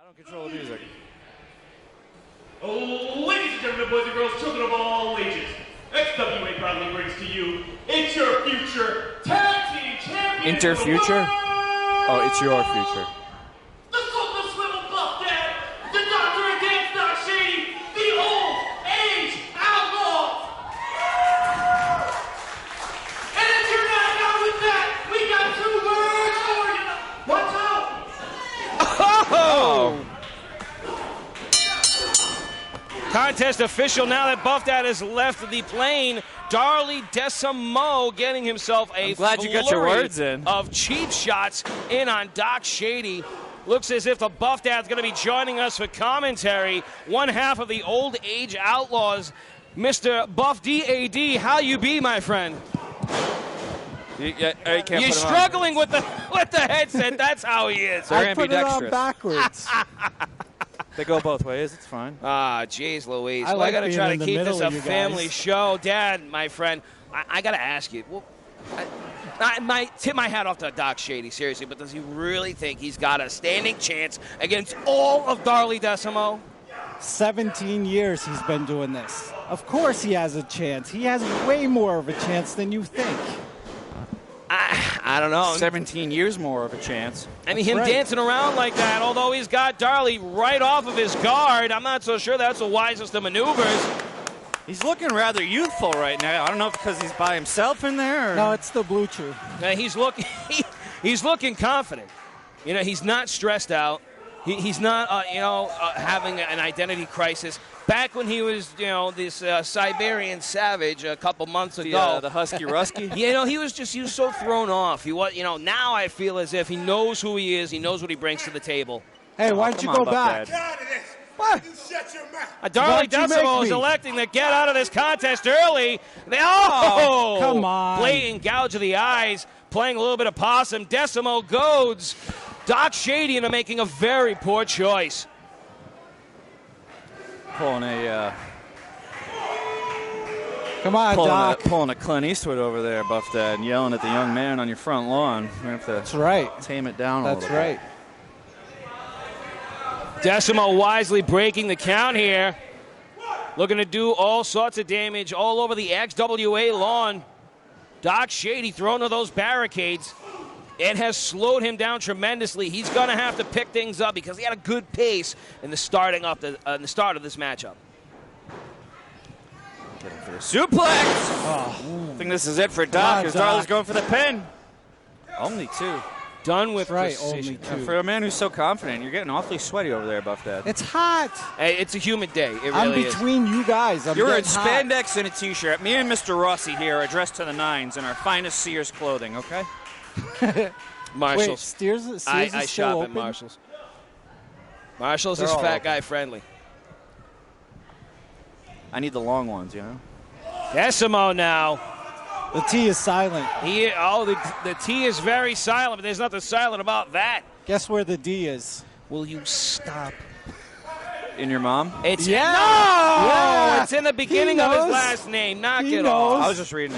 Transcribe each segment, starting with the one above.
don't control the music. Oh, ladies and gentlemen, boys and girls, children of all ages, XWA proudly brings to you It's Your Future Tag Team Champions. Interfuture? Oh, it's your future. The Sultan Swivel Buff Dad, the Doctor against Doc Shady, the Old Age Outlaws. And if you're not done with that, we got 2 words for you. Watch out! Oh! Contest official now that Buff Dad has left the plane. Darley Desamot getting himself a glad you got your words in. Of cheap shots in on Doc Shady. Looks as if the Buff Dad's going to be joining us for commentary. One half of the Old Age Outlaws, Mr. Buff D.A.D. How you be, my friend? You're struggling with the headset. That's how he is. They're I put it on backwards. They go both ways. It's fine. Ah, jeez Louise. I Got to try to keep this a you family guys. show. Dad, my friend, I got to ask you. Well, I tip my hat off to Doc Shady, seriously, but does he really think he's got a standing chance against all of Darley Desamot? 17 years he's been doing this. Of course he has a chance. He has way more of a chance than you think. I don't know. 17 years more of a chance. I mean, him dancing around like that, although he's got Darley right off of his guard, I'm not so sure that's the wisest of maneuvers. He's looking rather youthful right now. I don't know if because he's by himself in there. Or... No, it's the Blue Chew. He's looking confident. You know, he's not stressed out. He's not, having an identity crisis. Back when he was, this Siberian savage a couple months ago. The Husky Rusky? He was so thrown off. Now I feel as if he knows who he is. He knows what he brings to the table. Hey, why don't you go back? What? You shut your mouth. Darley Desamot is electing to get out of this contest early. Come on. Blatant gouge of the eyes, playing a little bit of possum. Desamot goads Doc Shady into making a very poor choice. Pulling a pulling a Clint Eastwood over there, Buff Dad, and yelling at the young man on your front lawn. We're gonna have to That's right. Tame it down a little bit. That's right. Desamot wisely breaking the count here. Looking to do all sorts of damage all over the XWA lawn. Doc Shady throwing to those barricades. It has slowed him down tremendously. He's going to have to pick things up because he had a good pace in the start of this matchup. Getting for the suplex. I think this is it for Doc as Darley's going for the pin. Only 2. Done with only 2. For a man who's so confident, you're getting awfully sweaty over there, Buff Dad. It's hot. Hey, it's a humid day. It I'm really between you guys. You're in spandex and a T-shirt. Me and Mr. Rossi here are dressed to the nines in our finest Sears clothing, okay? Marshalls. Wait, Sears I is shop still at open? Marshalls. Marshalls is fat guy friendly. I need the long ones, Desamot now. The T is silent. The T is very silent, but there's nothing silent about that. Guess where the D is? Will you stop? In your mom? It's Yeah. No! Yeah. It's in the beginning of his last name. Knock it off. I was just reading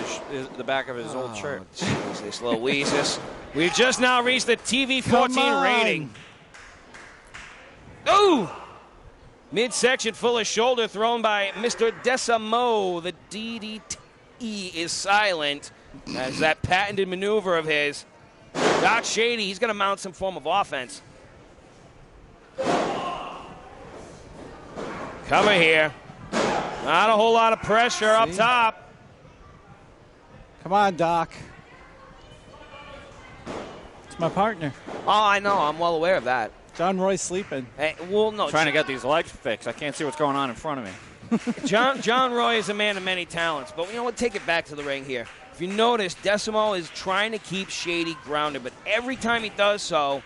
the back of his old shirt. Jesus, Louises. We've just now reached the TV 14 rating. Ooh! Midsection full of shoulder thrown by Mr. Desamot. The DDT is silent as that patented maneuver of his. Doc Shady, he's going to mount some form of offense. Coming here. Not a whole lot of pressure up top. Come on, Doc. It's my partner. Oh, I know. I'm well aware of that. John Roy's sleeping. Hey, well, no. Trying to get these legs fixed. I can't see what's going on in front of me. John Roy is a man of many talents, but we'll take it back to the ring here. If you notice, Desamot is trying to keep Shady grounded, but every time he does so,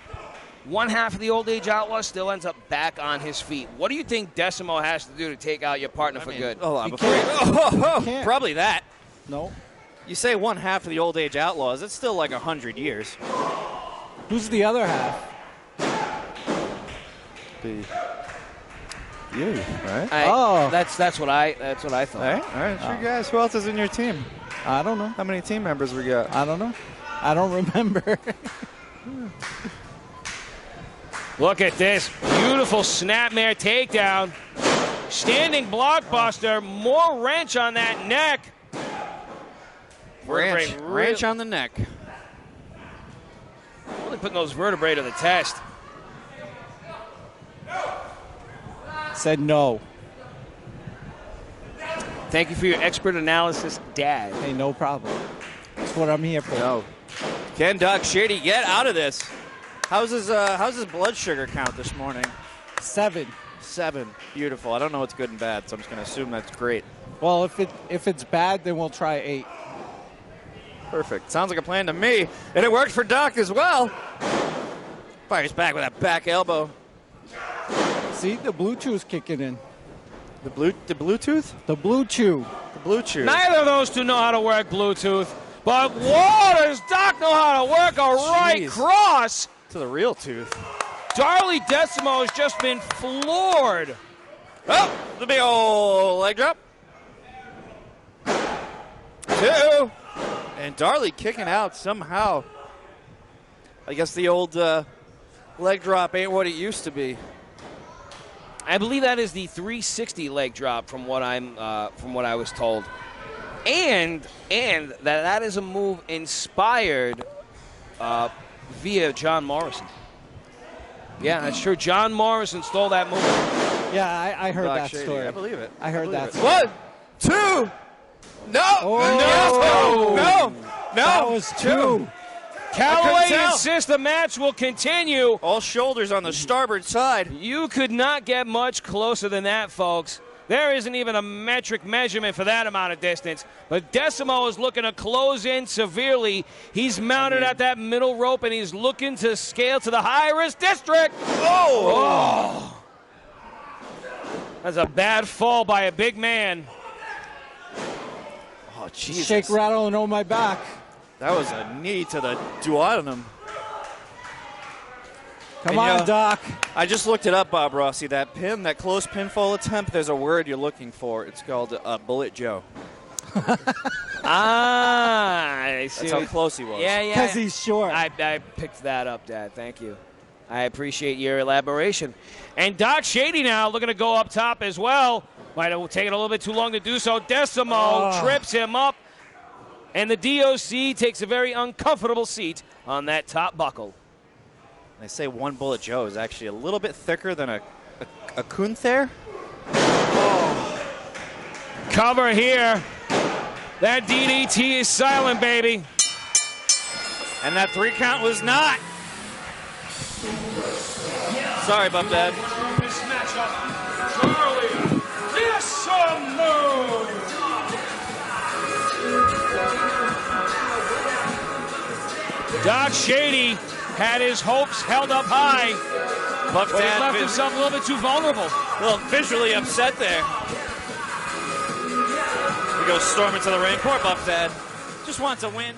one half of the Old Age Outlaw still ends up back on his feet. What do you think Desamot has to do to take out your partner for good? Hold on. Can't. Probably that. No. You say one half of the Old Age Outlaws. It's still like 100 years. Who's the other half? You, right? That's what I thought. All right. Sure, guys. Who else is in your team? I don't know. How many team members we got? I don't know. I don't remember. Look at this. Beautiful snapmare takedown. Standing blockbuster. More wrench on that neck. Wrench on the neck. Really putting those vertebrae to the test. Said no. Thank you for your expert analysis, Dad. Hey, no problem. That's what I'm here for. No. Can Doc Shady get out of this? How's his blood sugar count this morning? 7. 7. Beautiful. I don't know what's good and bad, so I'm just going to assume that's great. Well, if it's bad, then we'll try 8. Perfect. Sounds like a plan to me. And it worked for Doc as well. Fires back with that back elbow. See, the Bluetooth kicking in. The Bluetooth? The Bluetooth. The Bluetooth. Neither of those two know how to work Bluetooth. But whoa, does Doc know how to work a right cross? To the real tooth. Darley Desamot has just been floored. Oh, the big old leg drop. 2. And Darley kicking out somehow. I guess the old leg drop ain't what it used to be. I believe that is the 360 leg drop from what I was told. And that is a move inspired via John Morrison. Yeah, that's true. John Morrison stole that move. Yeah, I heard that Shady. story. I believe it. I heard that. 1, 2. No. Oh. No. That was 2. Callaway tell. insists the match will continue. All shoulders on the starboard side. You could not get much closer than that, folks. There isn't even a metric measurement for that amount of distance. But Desamot is looking to close in severely. He's mounted at that middle rope, and he's looking to scale to the high-risk district. Oh! That's a bad fall by a big man. Oh, Jesus. Shake, rattle, and on my back. That was a knee to the duodenum. Come on, Doc. I just looked it up, Bob Rossi. That pin, that close pinfall attempt, there's a word you're looking for. It's called Bullet Joe. I see. That's how close he was. Yeah. Because he's short. I picked that up, Dad. Thank you. I appreciate your elaboration. And Doc Shady now looking to go up top as well. Might have taken a little bit too long to do so. Desamot trips him up. And the DOC takes a very uncomfortable seat on that top buckle. They say one Bullet Joe is actually a little bit thicker than a Kunther. Cover here. That DDT is silent, baby. And that 3 count was not. Sorry about that. This matchup, Darley Desamot. Doc Shady had his hopes held up high, but he left himself a little bit too vulnerable. A little visually upset there. He goes storming to the ring. Poor Buff Dad. Just wants a win.